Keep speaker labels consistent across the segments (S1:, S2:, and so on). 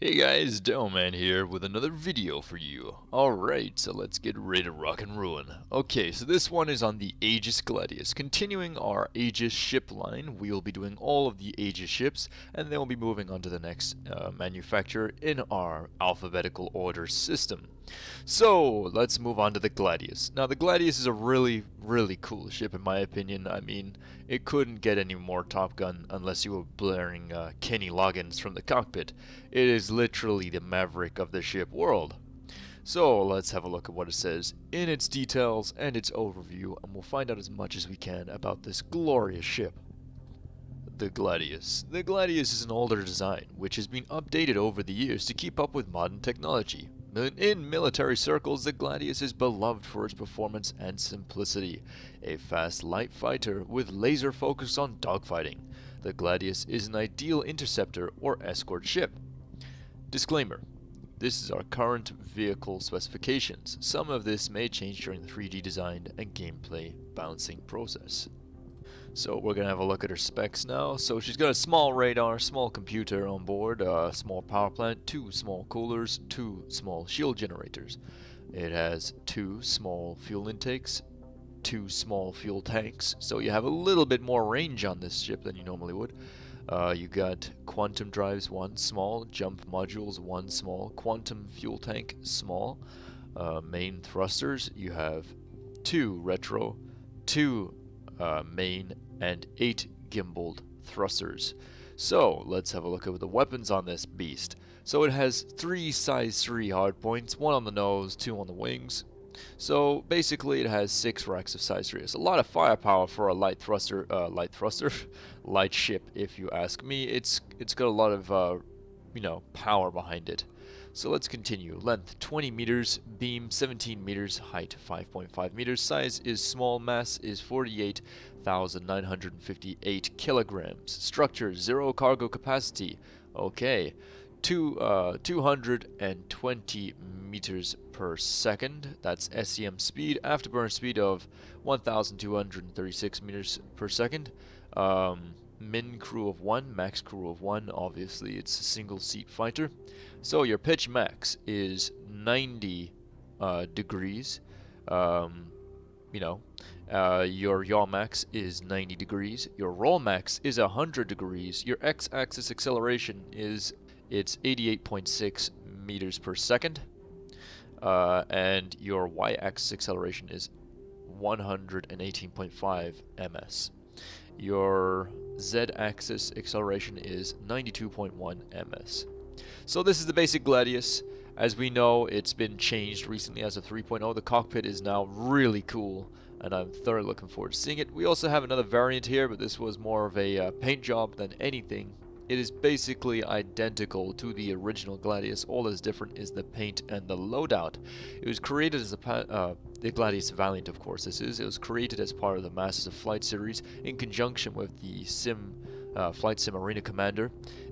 S1: Hey guys, Delman here with another video for you. Alright, so let's get ready to rock and ruin. Okay, so this one is on the Aegis Gladius. Continuing our Aegis ship line, we will be doing all of the Aegis ships, and then we'll be moving on to the next manufacturer in our alphabetical order system. So, let's move on to the Gladius. Now, the Gladius is a really cool ship in my opinion. I mean, it couldn't get any more Top Gun unless you were blaring Kenny Loggins from the cockpit. It is literally the Maverick of the ship world. So let's have a look at what it says in its details and its overview, and we'll find out as much as we can about this glorious ship. The Gladius. The Gladius is an older design, which has been updated over the years to keep up with modern technology. In military circles, the Gladius is beloved for its performance and simplicity. A fast, light fighter with laser focus on dogfighting. The Gladius is an ideal interceptor or escort ship. Disclaimer. This is our current vehicle specifications. Some of this may change during the 3D design and gameplay balancing process. So we're going to have a look at her specs now. So she's got a small radar, small computer on board, a small power plant, 2 small coolers, 2 small shield generators. It has 2 small fuel intakes, 2 small fuel tanks, so you have a little bit more range on this ship than you normally would. You got quantum drives, 1 small, jump modules, 1 small, quantum fuel tank, small, main thrusters, you have 2 retro, 2 main, and 8 gimbaled thrusters. So let's have a look at the weapons on this beast. So it has 3 size 3 hardpoints, 1 on the nose, 2 on the wings. So basically it has 6 racks of size 3. It's a lot of firepower for a light ship if you ask me. It's got a lot of power behind it. So let's continue. Length 20 meters, beam 17 meters, height 5.5 meters, size is small, mass is 48,958 kilograms. Structure 0 cargo capacity. Okay. 220 meters per second. That's SEM speed. Afterburner speed of 1,236 meters per second. Min crew of 1, max crew of 1. Obviously, it's a single seat fighter. So your pitch max is 90 degrees. Your yaw max is 90 degrees. Your roll max is 100 degrees. Your x-axis acceleration is 88.6 meters per second. And your y-axis acceleration is 118.5 ms. Your z-axis acceleration is 92.1 ms. So this is the basic Gladius. As we know, it's been changed recently as a 3.0. The cockpit is now really cool, and I'm thoroughly looking forward to seeing it. We also have another variant here, but this was more of a paint job than anything. It is basically identical to the original Gladius. All that's different is the paint and the loadout. It was created as the Gladius Valiant, of course this is. It was created as part of the Masters of Flight series in conjunction with the Flight Sim Arena Commander.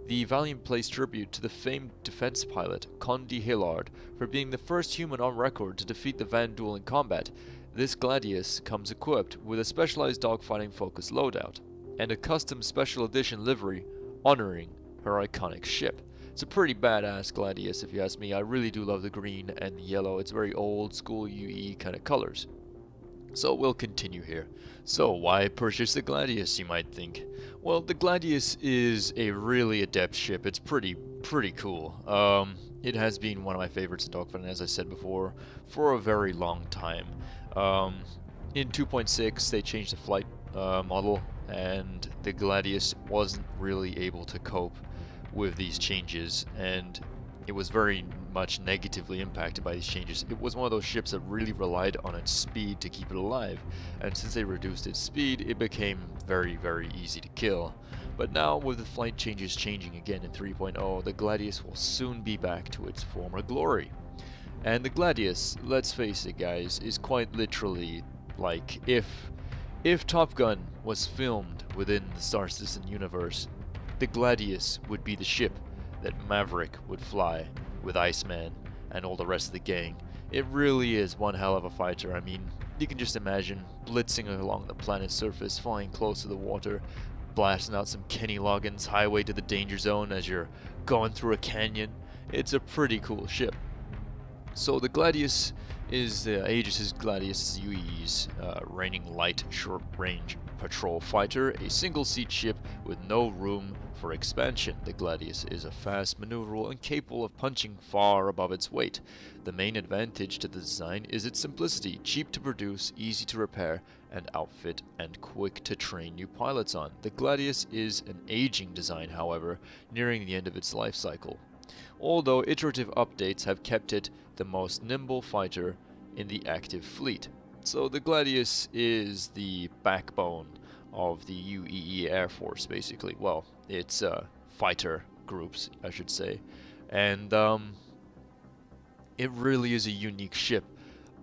S1: The Valiant pays tribute to the famed defense pilot Condi Hillard for being the first human on record to defeat the Vanduul in combat. This Gladius comes equipped with a specialized dogfighting focused loadout and a custom special edition livery honoring her iconic ship. It's a pretty badass Gladius if you ask me. I really do love the green and the yellow. It's very old school UE kind of colors. So we'll continue here. So why purchase the Gladius, you might think? Well, the Gladius is a really adept ship. It's pretty cool. It has been one of my favorites in dogfighting, as I said before, for a very long time. In 2.6 they changed the flight model, and the Gladius wasn't really able to cope with these changes, and it was very much negatively impacted by these changes. It was one of those ships that really relied on its speed to keep it alive, and since they reduced its speed, it became very easy to kill. But now, with the flight changes changing again in 3.0, the Gladius will soon be back to its former glory. And the Gladius, let's face it guys, is quite literally like if Top Gun was filmed within the Star Citizen universe, the Gladius would be the ship that Maverick would fly with Iceman and all the rest of the gang. It really is one hell of a fighter. I mean, you can just imagine blitzing along the planet's surface, flying close to the water, blasting out some Kenny Loggins Highway to the Danger Zone as you're going through a canyon. It's a pretty cool ship. So the Gladius is the Aegis Gladius UE's reigning light short-range patrol fighter, a single-seat ship with no room for expansion. The Gladius is a fast, maneuverable, and capable of punching far above its weight. The main advantage to the design is its simplicity, cheap to produce, easy to repair and outfit, and quick to train new pilots on. The Gladius is an aging design, however, nearing the end of its life cycle, although iterative updates have kept it the most nimble fighter in the active fleet. So the Gladius is the backbone of the UEE Air Force, basically. Well, it's fighter groups, I should say. And it really is a unique ship.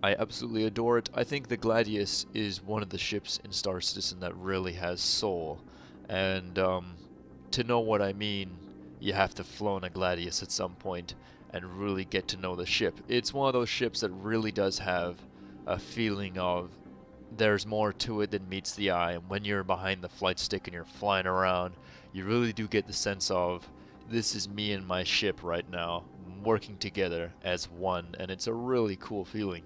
S1: I absolutely adore it. I think the Gladius is one of the ships in Star Citizen that really has soul. And to know what I mean, you have to flown a Gladius at some point and really get to know the ship. It's one of those ships that really does have a feeling of there's more to it than meets the eye, and when you're behind the flight stick and you're flying around, you really do get the sense of this is me and my ship right now working together as one, and it's a really cool feeling.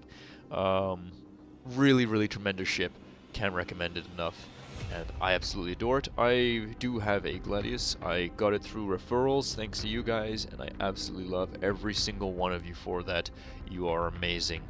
S1: Really tremendous ship. Can't recommend it enough. And I absolutely adore it. I do have a Gladius. I got it through referrals thanks to you guys, and I absolutely love every single one of you for that. You are amazing,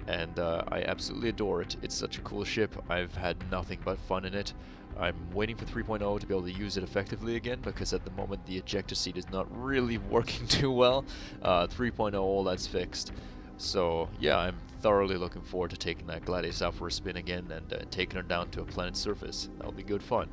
S1: and I absolutely adore it. It's such a cool ship. I've had nothing but fun in it. I'm waiting for 3.0 to be able to use it effectively again, because at the moment the ejector seat is not really working too well. 3.0, all that's fixed. So yeah, I'm thoroughly looking forward to taking that Gladius out for a spin again and taking her down to a planet's surface. That'll be good fun.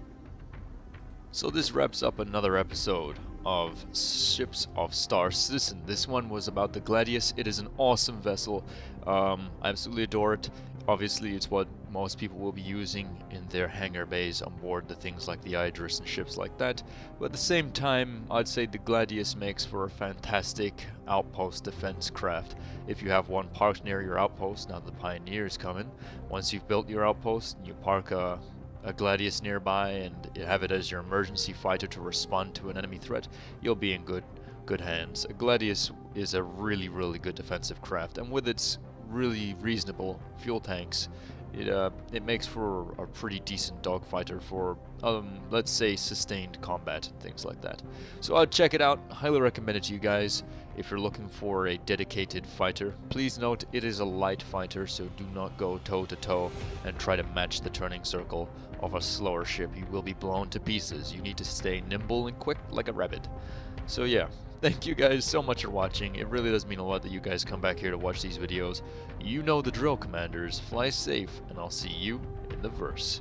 S1: So this wraps up another episode of Ships of Star Citizen. This one was about the Gladius. It is an awesome vessel. I absolutely adore it. Obviously, it's what most people will be using in their hangar bays on board the things like the Idris and ships like that. But at the same time, I'd say the Gladius makes for a fantastic outpost defense craft. If you have one parked near your outpost, now the Pioneer is coming, once you've built your outpost and you park a Gladius nearby and have it as your emergency fighter to respond to an enemy threat, you'll be in good hands. A Gladius is a really good defensive craft, and with its really reasonable fuel tanks, it makes for a pretty decent dogfighter for let's say sustained combat and things like that. So I'd check it out. Highly recommend it to you guys if you're looking for a dedicated fighter. Please note it is a light fighter, so do not go toe to toe and try to match the turning circle of a slower ship. You will be blown to pieces. You need to stay nimble and quick like a rabbit. So yeah, thank you guys so much for watching. It really does mean a lot that you guys come back here to watch these videos. You know the drill, Commanders. Fly safe, and I'll see you in the verse.